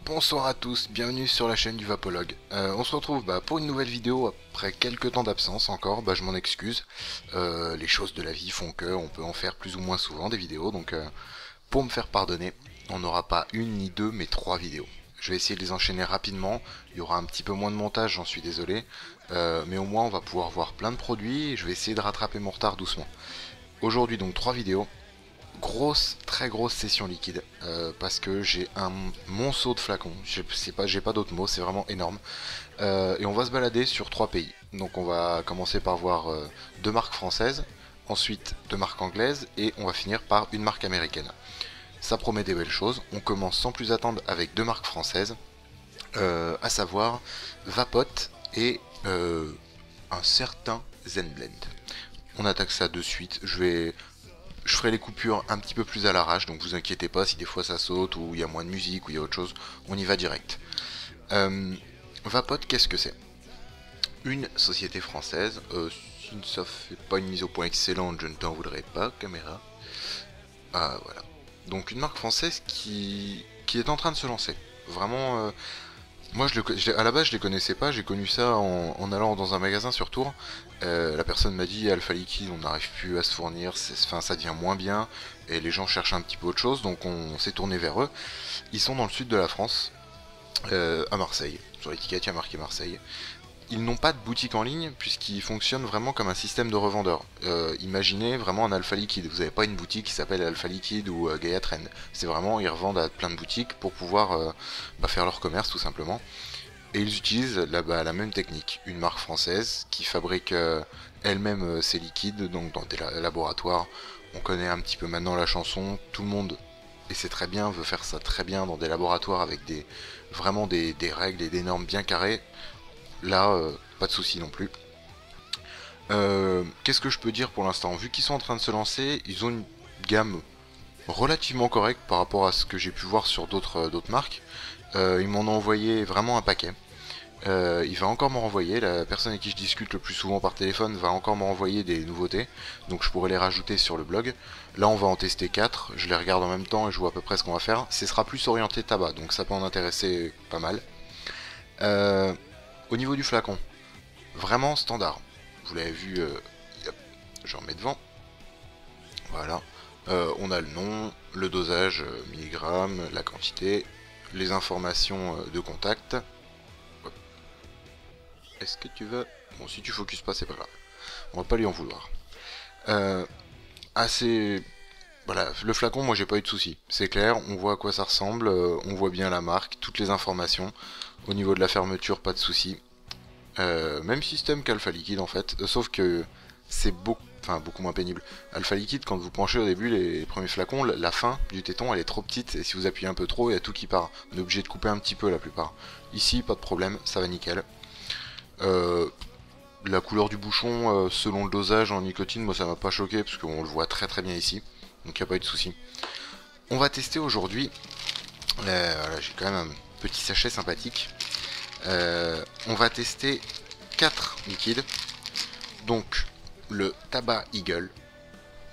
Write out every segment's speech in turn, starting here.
Bonsoir à tous, bienvenue sur la chaîne du Vapologue. On se retrouve pour une nouvelle vidéo après quelques temps d'absence encore, je m'en excuse. Les choses de la vie font que on peut en faire plus ou moins souvent des vidéos, donc pour me faire pardonner, on n'aura pas une ni deux mais trois vidéos. Je vais essayer de les enchaîner rapidement, il y aura un petit peu moins de montage, j'en suis désolé, mais au moins on va pouvoir voir plein de produits et je vais essayer de rattraper mon retard doucement. Aujourd'hui donc trois vidéos. Très grosse session liquide parce que j'ai un monceau de flacons, j'ai pas d'autres mots, c'est vraiment énorme. Et on va se balader sur trois pays. Donc on va commencer par voir deux marques françaises, ensuite deux marques anglaises et on va finir par une marque américaine. Ça promet des belles choses. On commence sans plus attendre avec deux marques françaises, à savoir Vapote et un certain Zenblend. On attaque ça de suite. Je ferai les coupures un petit peu plus à l'arrache, donc vous inquiétez pas si des fois ça saute ou il y a moins de musique ou il y a autre chose, on y va direct. Vapote, qu'est-ce que c'est? Une société française, si ça fait pas une mise au point excellente, je ne t'en voudrais pas, caméra. Ah voilà. Donc une marque française qui est en train de se lancer. Vraiment, moi à la base je les connaissais pas, j'ai connu ça en allant dans un magasin sur Tours. La personne m'a dit Alpha Liquide, on n'arrive plus à se fournir, ça devient moins bien et les gens cherchent un petit peu autre chose, donc on s'est tourné vers eux. Ils sont dans le sud de la France, à Marseille. Sur l'étiquette il y a marqué Marseille. Ils n'ont pas de boutique en ligne puisqu'ils fonctionnent vraiment comme un système de revendeur. Imaginez vraiment un Alpha Liquide. Vous n'avez pas une boutique qui s'appelle Alpha Liquide ou Gaia Trend. C'est vraiment, ils revendent à plein de boutiques pour pouvoir faire leur commerce tout simplement. Et ils utilisent la même technique. Une marque française qui fabrique elle-même ses liquides, donc dans des laboratoires. On connaît un petit peu maintenant la chanson. Tout le monde, et c'est très bien, veut faire ça très bien dans des laboratoires avec vraiment des règles et des normes bien carrées. Là, pas de souci non plus. Qu'est-ce que je peux dire pour l'instant? Vu qu'ils sont en train de se lancer, ils ont une gamme relativement correcte par rapport à ce que j'ai pu voir sur d'autres marques. Ils m'en ont envoyé vraiment un paquet. Il va encore m'en renvoyer. La personne avec qui je discute le plus souvent par téléphone va encore me renvoyer des nouveautés. Donc je pourrais les rajouter sur le blog. Là on va en tester 4. Je les regarde en même temps et je vois à peu près ce qu'on va faire. Ce sera plus orienté tabac, donc ça peut en intéresser pas mal. Au niveau du flacon, vraiment standard. Vous l'avez vu, je remets devant. Voilà. On a le nom, le dosage, milligrammes, la quantité, les informations de contact. Est-ce que tu veux... Bon, si tu focuses pas, c'est pas grave. On va pas lui en vouloir. Assez... Voilà, le flacon, moi j'ai pas eu de soucis. C'est clair, on voit à quoi ça ressemble, on voit bien la marque, toutes les informations. Au niveau de la fermeture, pas de soucis. Même système qu'Alpha Liquide en fait, sauf que c'est beaucoup moins pénible. Alpha Liquide, quand vous penchez au début les premiers flacons, la fin du téton elle est trop petite et si vous appuyez un peu trop, il y a tout qui part. On est obligé de couper un petit peu la plupart. Ici, pas de problème, ça va nickel. La couleur du bouchon, selon le dosage en nicotine, moi ça m'a pas choqué parce qu'on le voit très très bien ici, donc il n'y a pas eu de souci. On va tester aujourd'hui, voilà, j'ai quand même un petit sachet sympathique. On va tester 4 liquides. Donc le tabac Eagle,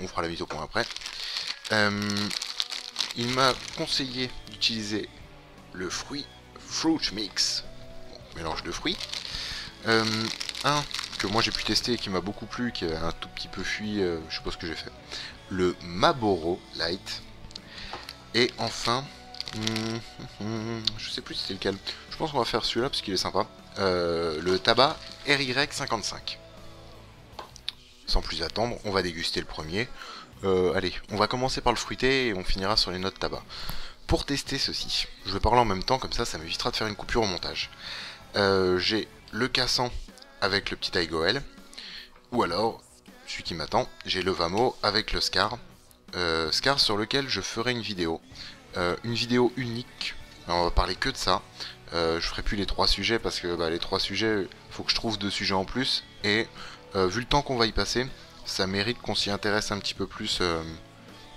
on fera la mise au point après. Il m'a conseillé d'utiliser le fruit Mix, bon, mélange de fruits. Un que moi j'ai pu tester et qui m'a beaucoup plu, qui a un tout petit peu fui, je sais pas ce que j'ai fait. Le Marlboro Light. Et enfin, je sais plus si c'est lequel. Je pense qu'on va faire celui-là parce qu'il est sympa. Le tabac RY55. Sans plus attendre, on va déguster le premier. Allez, on va commencer par le fruité et on finira sur les notes tabac. Pour tester ceci, je vais parler en même temps, comme ça m'évitera de faire une coupure au montage. J'ai le cassant avec le petit Aigoel, ou alors, celui qui m'attend, j'ai le Vamo avec le Scar. Scar sur lequel je ferai une vidéo unique. Alors, on va parler que de ça. Je ferai plus les 3 sujets parce que les 3 sujets, faut que je trouve 2 sujets en plus. Et vu le temps qu'on va y passer, ça mérite qu'on s'y intéresse un petit peu plus,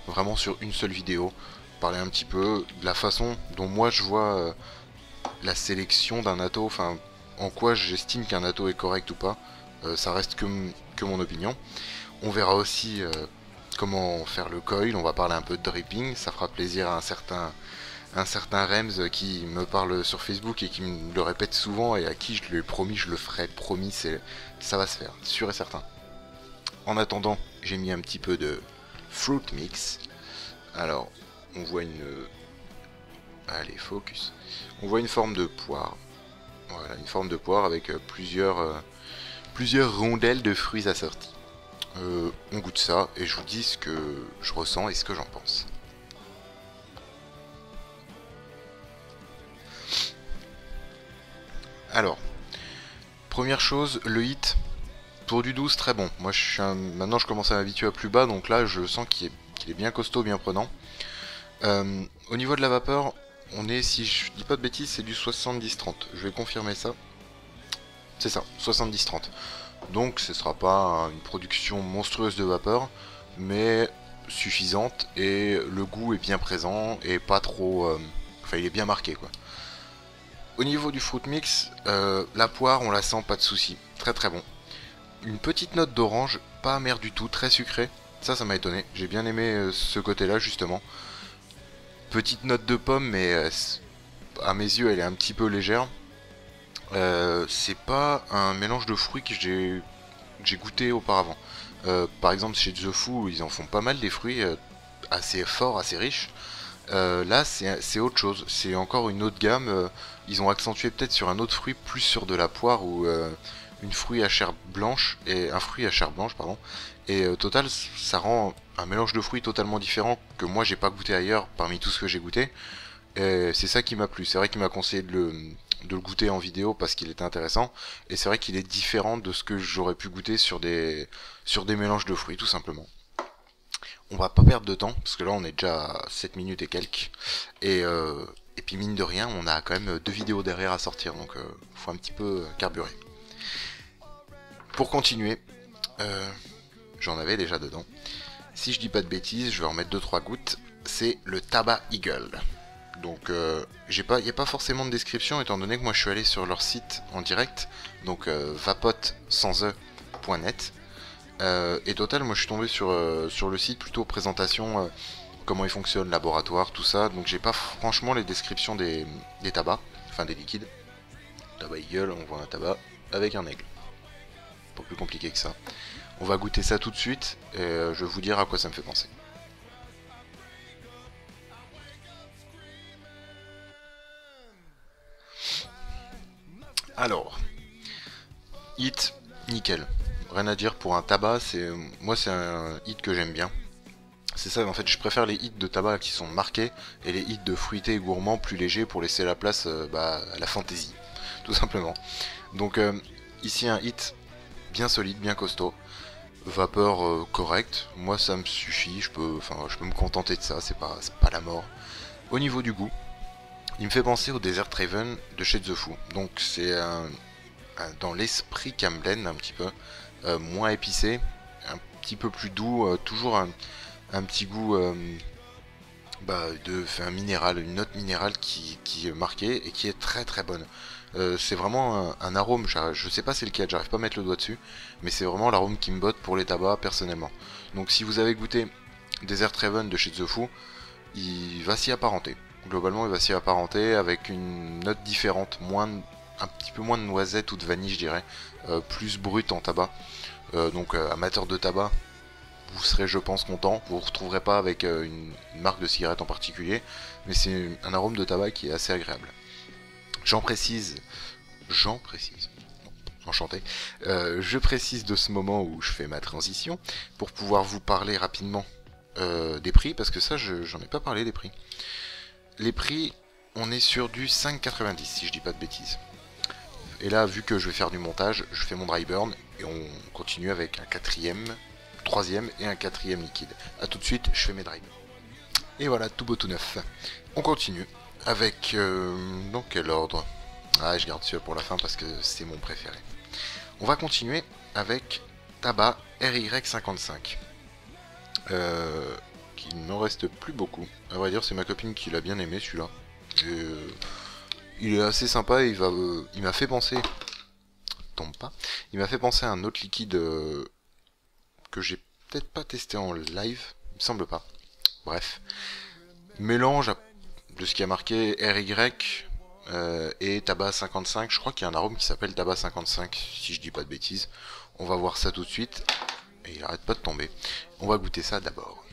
vraiment sur une seule vidéo. Parler un petit peu de la façon dont moi je vois la sélection d'un atto, enfin en quoi j'estime qu'un atto est correct ou pas. Ça reste que mon opinion. On verra aussi comment faire le coil, on va parler un peu de dripping, ça fera plaisir à un certain un certain Rems qui me parle sur Facebook et qui me le répète souvent et à qui je lui ai promis, je le ferai, promis, ça va se faire, sûr et certain. En attendant, j'ai mis un petit peu de fruit mix. Alors, on voit allez, focus. On voit une forme de poire. Voilà, une forme de poire avec plusieurs rondelles de fruits assortis. On goûte ça et je vous dis ce que je ressens et ce que j'en pense. Alors, première chose, le hit, pour du 12, très bon. Moi, maintenant, je commence à m'habituer à plus bas, donc là, je sens qu'il est bien costaud, bien prenant. Au niveau de la vapeur, on est, si je dis pas de bêtises, c'est du 70-30. Je vais confirmer ça. C'est ça, 70-30. Donc, ce sera pas une production monstrueuse de vapeur, mais suffisante, et le goût est bien présent, et pas trop... Enfin, il est bien marqué, quoi. Au niveau du fruit mix, la poire, on la sent, pas de souci. Très très bon. Une petite note d'orange, pas amère du tout, très sucrée. Ça m'a étonné. J'ai bien aimé ce côté-là, justement. Petite note de pomme, mais à mes yeux, elle est un petit peu légère. C'est pas un mélange de fruits que j'ai goûté auparavant. Par exemple, chez The Foo, ils en font pas mal des fruits assez forts, assez riches. Là, c'est autre chose. C'est encore une autre gamme. Ils ont accentué peut-être sur un autre fruit, plus sur de la poire ou une fruit à chair blanche et un fruit à chair blanche, pardon. Et total, ça rend un mélange de fruits totalement différent que moi j'ai pas goûté ailleurs parmi tout ce que j'ai goûté. Et c'est ça qui m'a plu. C'est vrai qu'il m'a conseillé de le goûter en vidéo parce qu'il était intéressant. Et c'est vrai qu'il est différent de ce que j'aurais pu goûter sur des mélanges de fruits, tout simplement. On va pas perdre de temps, parce que là on est déjà à 7 minutes et quelques. Et puis mine de rien, on a quand même 2 vidéos derrière à sortir, donc faut un petit peu carburer. Pour continuer, j'en avais déjà dedans. Si je dis pas de bêtises, je vais en mettre 2-3 gouttes. C'est le tabac Eagle. Donc il n'y a pas forcément de description étant donné que moi je suis allé sur leur site en direct, donc vapote sans e.net. Et total, moi je suis tombé sur le site plutôt présentation, comment ils fonctionnent, laboratoire, tout ça. Donc j'ai pas franchement les descriptions des tabacs, enfin des liquides. Tabac Eagle, on voit un tabac avec un aigle. Pas plus compliqué que ça. On va goûter ça tout de suite et je vais vous dire à quoi ça me fait penser. Alors, hit, nickel. Rien à dire pour un tabac, moi c'est un hit que j'aime bien. C'est ça, en fait, je préfère les hits de tabac qui sont marqués et les hits de fruités et gourmands plus légers pour laisser la place à la fantaisie, tout simplement. Donc ici un hit bien solide, bien costaud, vapeur correcte. Moi ça me suffit, je peux me contenter de ça, c'est pas la mort. Au niveau du goût, il me fait penser au Desert Raven de chez The Foo. Donc c'est dans l'esprit Camden un petit peu, moins épicé, un petit peu plus doux, toujours un petit goût un minéral, une note minérale qui est marquée et qui est très très bonne. C'est vraiment un arôme, je sais pas c'est lequel, j'arrive pas à mettre le doigt dessus, mais c'est vraiment l'arôme qui me botte pour les tabacs personnellement. Donc si vous avez goûté Desert Raven de chez The Foo, il va s'y apparenter. Globalement il va s'y apparenter avec une note différente, un petit peu moins de noisette ou de vanille je dirais, plus brut en tabac. Donc amateur de tabac, vous serez je pense content, vous ne retrouverez pas avec une marque de cigarette en particulier, mais c'est un arôme de tabac qui est assez agréable. J'en précise, enchanté, je précise de ce moment où je fais ma transition, pour pouvoir vous parler rapidement des prix, parce que ça j'en ai pas parlé des prix. Les prix, on est sur du 5,90 si je dis pas de bêtises. Et là, vu que je vais faire du montage, je fais mon dry burn et on continue avec un troisième et un quatrième liquide. A tout de suite, je fais mes dry burn. Et voilà, tout beau tout neuf. On continue avec... dans quel ordre? Ah, je garde celui-là pour la fin parce que c'est mon préféré. On va continuer avec tabac RY55. Qui ne m'en reste plus beaucoup. À vrai dire, c'est ma copine qui l'a bien aimé celui-là. Il est assez sympa et il m'a fait penser... Tombe pas. Il m'a fait penser à un autre liquide que j'ai peut-être pas testé en live. Il me semble pas. Bref. Mélange de ce qui a marqué RY et tabac 55. Je crois qu'il y a un arôme qui s'appelle tabac 55, si je dis pas de bêtises. On va voir ça tout de suite. Et il arrête pas de tomber. On va goûter ça d'abord.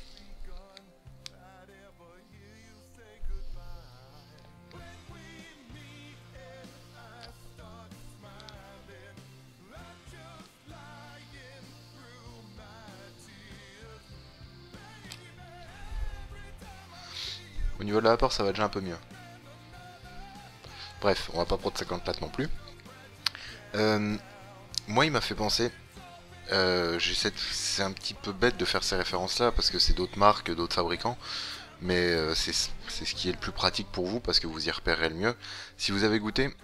Au niveau de la vapeur, ça va déjà un peu mieux. Bref, on va pas prendre 50 pattes non plus. Moi, il m'a fait penser... c'est un petit peu bête de faire ces références-là, parce que c'est d'autres marques, d'autres fabricants. Mais c'est ce qui est le plus pratique pour vous, parce que vous y repérerez le mieux. Si vous avez goûté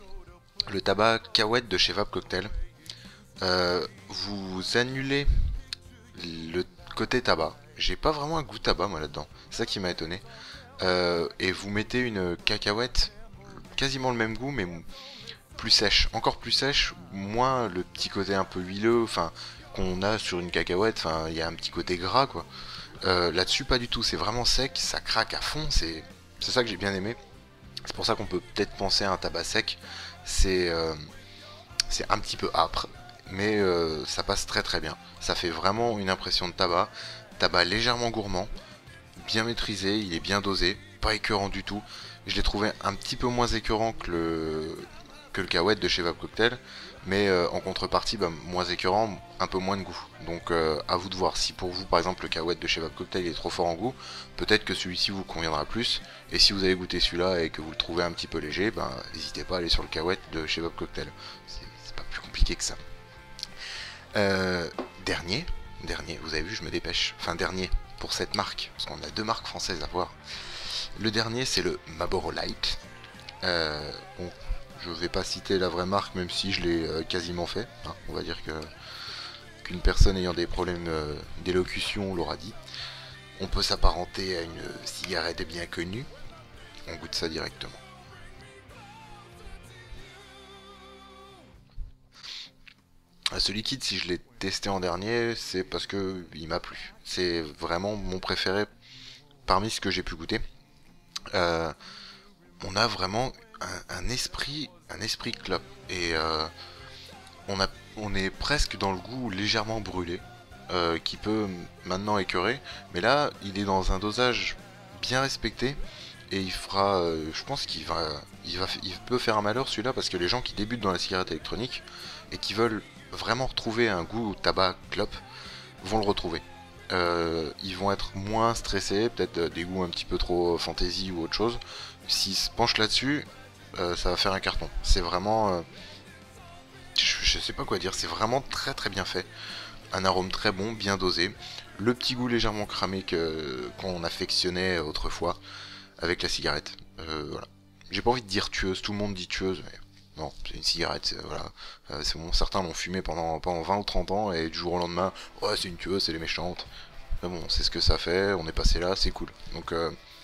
le tabac Cahuète de chez Vape Cocktail, vous annulez le côté tabac. J'ai pas vraiment un goût tabac, moi, là-dedans. C'est ça qui m'a étonné. Et vous mettez une cacahuète, quasiment le même goût, mais plus sèche, encore plus sèche, moins le petit côté un peu huileux, enfin, qu'on a sur une cacahuète, enfin, il y a un petit côté gras, quoi. Là-dessus, pas du tout, c'est vraiment sec, ça craque à fond, c'est ça que j'ai bien aimé. C'est pour ça qu'on peut peut-être penser à un tabac sec, c'est un petit peu âpre, mais ça passe très très bien. Ça fait vraiment une impression de tabac légèrement gourmand, bien maîtrisé, il est bien dosé, pas écœurant du tout. Je l'ai trouvé un petit peu moins écœurant que le Cahuète de chez Vape Cocktail, mais en contrepartie, moins écœurant, un peu moins de goût. Donc à vous de voir. Si pour vous, par exemple, le Cahuète de chez Vape Cocktail est trop fort en goût, peut-être que celui-ci vous conviendra plus. Et si vous avez goûté celui-là et que vous le trouvez un petit peu léger, n'hésitez pas à aller sur le Cahuète de chez Vape Cocktail. C'est pas plus compliqué que ça. Dernier, vous avez vu, je me dépêche. Enfin, dernier pour cette marque, parce qu'on a deux marques françaises à voir. Le dernier, c'est le Marlboro Light. Bon, je vais pas citer la vraie marque, même si je l'ai quasiment fait. Hein, on va dire qu'une personne ayant des problèmes d'élocution l'aura dit. On peut s'apparenter à une cigarette bien connue. On goûte ça directement. Ce liquide, si je l'ai testé en dernier, c'est parce que il m'a plu. C'est vraiment mon préféré parmi ce que j'ai pu goûter. On a vraiment un esprit clope et on est presque dans le goût légèrement brûlé, qui peut maintenant écœurer, mais là il est dans un dosage bien respecté et il fera, je pense qu'il il peut faire un malheur celui-là, parce que les gens qui débutent dans la cigarette électronique et qui veulent vraiment retrouver un goût tabac clope vont le retrouver. Ils vont être moins stressés, peut-être des goûts un petit peu trop fantasy ou autre chose. S'ils se penchent là-dessus, ça va faire un carton. C'est vraiment... je sais pas quoi dire, c'est vraiment très très bien fait. Un arôme très bon, bien dosé. Le petit goût légèrement cramé qu'on affectionnait autrefois avec la cigarette. Voilà. J'ai pas envie de dire tueuse, tout le monde dit tueuse, mais non, c'est une cigarette, voilà. C'est bon, certains l'ont fumé pendant 20 ou 30 ans et du jour au lendemain, ouais, c'est une tueuse, c'est les méchantes. Mais bon, c'est ce que ça fait, on est passé là, c'est cool. Donc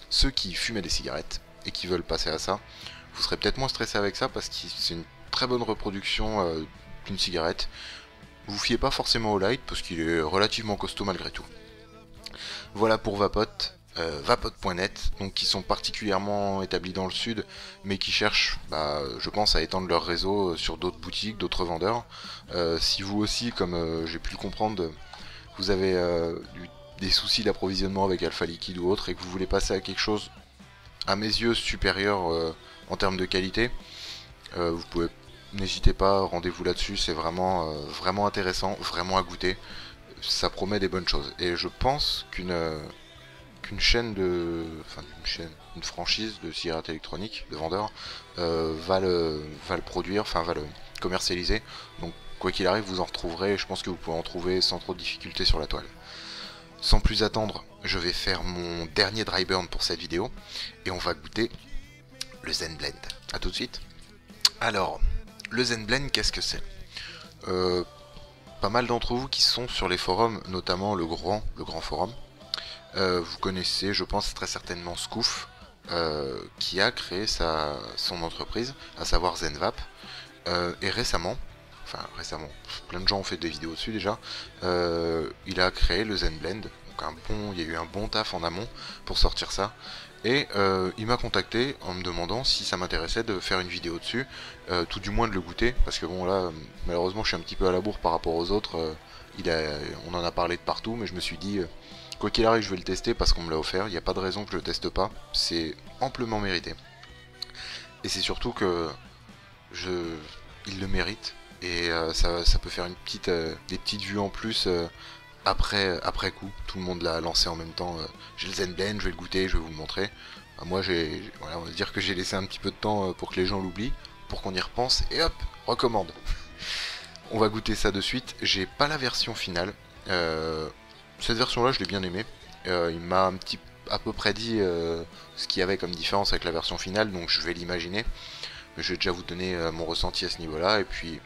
ceux qui fumaient des cigarettes et qui veulent passer à ça, vous serez peut-être moins stressé avec ça, parce que c'est une très bonne reproduction d'une cigarette. Vous fiez pas forcément au light parce qu'il est relativement costaud malgré tout. Voilà pour Vapote. Vapote.net, donc qui sont particulièrement établis dans le sud, mais qui cherchent, je pense, à étendre leur réseau sur d'autres boutiques, d'autres vendeurs. Si vous aussi, comme j'ai pu le comprendre, vous avez des soucis d'approvisionnement avec Alpha Liquide ou autre, et que vous voulez passer à quelque chose, à mes yeux, supérieur en termes de qualité, vous pouvez, n'hésitez pas, rendez-vous là-dessus, c'est vraiment, vraiment intéressant, vraiment à goûter. Ça promet des bonnes choses, et je pense qu'une une franchise de cigarettes électroniques, de vendeurs, va le produire, enfin va le commercialiser. Donc quoi qu'il arrive, vous en retrouverez, je pense que vous pouvez en trouver sans trop de difficulté sur la toile. Sans plus attendre, je vais faire mon dernier dry burn pour cette vidéo, et on va goûter le Zen Blend. A tout de suite. Alors, le Zen Blend, qu'est-ce que c'est? Pas mal d'entre vous qui sont sur les forums, notamment le grand forum, vous connaissez, je pense, très certainement Scoof, qui a créé son entreprise, à savoir ZenVap, et récemment, plein de gens ont fait des vidéos dessus déjà, il a créé le Zen Blend, donc il y a eu un bon taf en amont pour sortir ça, Et il m'a contacté en me demandant si ça m'intéressait de faire une vidéo dessus, tout du moins de le goûter, parce que bon là, malheureusement je suis un petit peu à la bourre par rapport aux autres, on en a parlé de partout, mais je me suis dit, quoi qu'il arrive je vais le tester parce qu'on me l'a offert, il n'y a pas de raison que je le teste pas, c'est amplement mérité. Et c'est surtout que il le mérite, et ça peut faire des petites vues en plus après coup. Tout le monde l'a lancé en même temps. J'ai le Zenblend, je vais le goûter, je vais vous le montrer. Moi voilà, on va dire que j'ai laissé un petit peu de temps pour que les gens l'oublient, pour qu'on y repense, et hop, recommande. On va goûter ça de suite. J'ai pas la version finale. Cette version là je l'ai bien aimée. Il m'a à peu près dit ce qu'il y avait comme différence avec la version finale, donc je vais l'imaginer. Je vais déjà vous donner mon ressenti à ce niveau là, et puis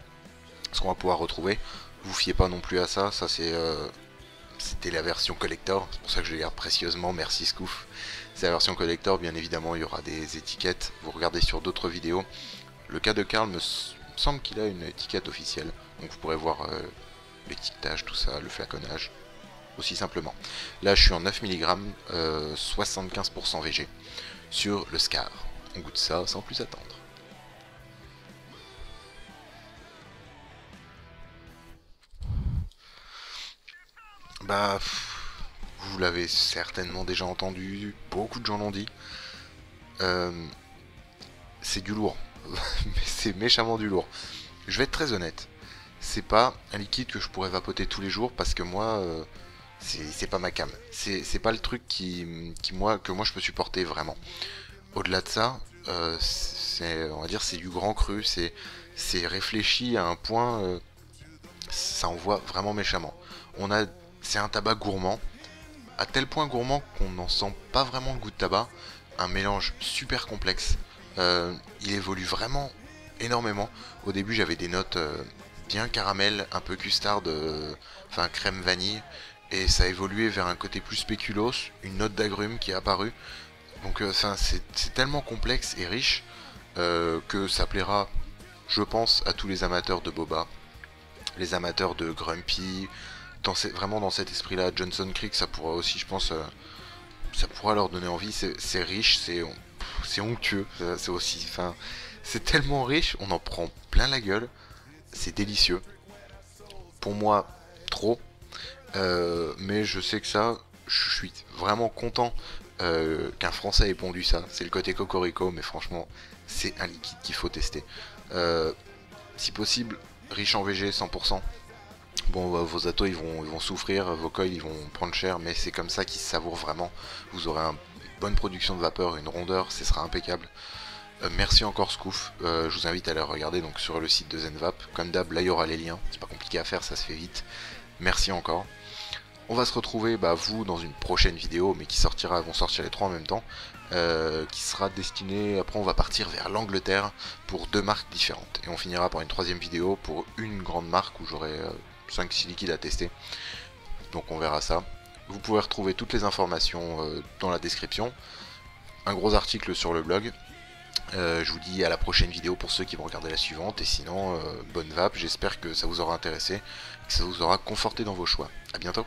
ce qu'on va pouvoir retrouver. Vous fiez pas non plus à ça, c'était la version collector, c'est pour ça que je les garde précieusement, merci Scoof. C'est la version collector, bien évidemment il y aura des étiquettes, vous regardez sur d'autres vidéos. Le cas de Karl me semble qu'il a une étiquette officielle, donc vous pourrez voir l'étiquetage, tout ça, le flaconnage, aussi simplement. Là je suis en 9 mg, 75% VG, sur le Scar. On goûte ça sans plus attendre. Bah, vous l'avez certainement déjà entendu, beaucoup de gens l'ont dit. C'est du lourd, mais c'est méchamment du lourd. Je vais être très honnête, c'est pas un liquide que je pourrais vapoter tous les jours parce que moi, c'est pas ma cam. C'est pas le truc que moi je peux supporter vraiment. Au-delà de ça, on va dire c'est du grand cru, c'est réfléchi à un point, ça envoie vraiment méchamment. C'est un tabac gourmand, à tel point gourmand qu'on n'en sent pas vraiment le goût de tabac, un mélange super complexe. Il évolue vraiment énormément. Au début j'avais des notes bien caramel, un peu custard, enfin crème vanille, et ça a évolué vers un côté plus spéculoos, une note d'agrumes qui est apparue. Donc c'est tellement complexe et riche que ça plaira, je pense, à tous les amateurs de boba, les amateurs de grumpy, vraiment dans cet esprit-là. Johnson Creek, ça pourra aussi, je pense, ça pourra leur donner envie. C'est riche, c'est onctueux, c'est aussi, enfin, c'est tellement riche, on en prend plein la gueule, c'est délicieux. Pour moi, trop, mais je sais que ça, je suis vraiment content qu'un Français ait pondu ça. C'est le côté cocorico, mais franchement, c'est un liquide qu'il faut tester. Si possible, riche en VG 100%. Bon, vos atos ils vont souffrir, vos coils ils vont prendre cher, mais c'est comme ça qu'ils se savourent vraiment. Vous aurez une bonne production de vapeur, une rondeur, ce sera impeccable. Merci encore Scoof, je vous invite à aller regarder donc sur le site de Zenvap. Comme d'hab, là il y aura les liens, c'est pas compliqué à faire, ça se fait vite. Merci encore. On va se retrouver, vous, dans une prochaine vidéo, mais vont sortir les trois en même temps, qui sera destinée, après on va partir vers l'Angleterre pour 2 marques différentes. Et on finira par une troisième vidéo pour une grande marque où j'aurai 5-6 liquides à tester. Donc on verra ça. Vous pouvez retrouver toutes les informations dans la description. Un gros article sur le blog. Je vous dis à la prochaine vidéo pour ceux qui vont regarder la suivante. Et sinon, bonne vape, j'espère que ça vous aura intéressé, que ça vous aura conforté dans vos choix. A bientôt.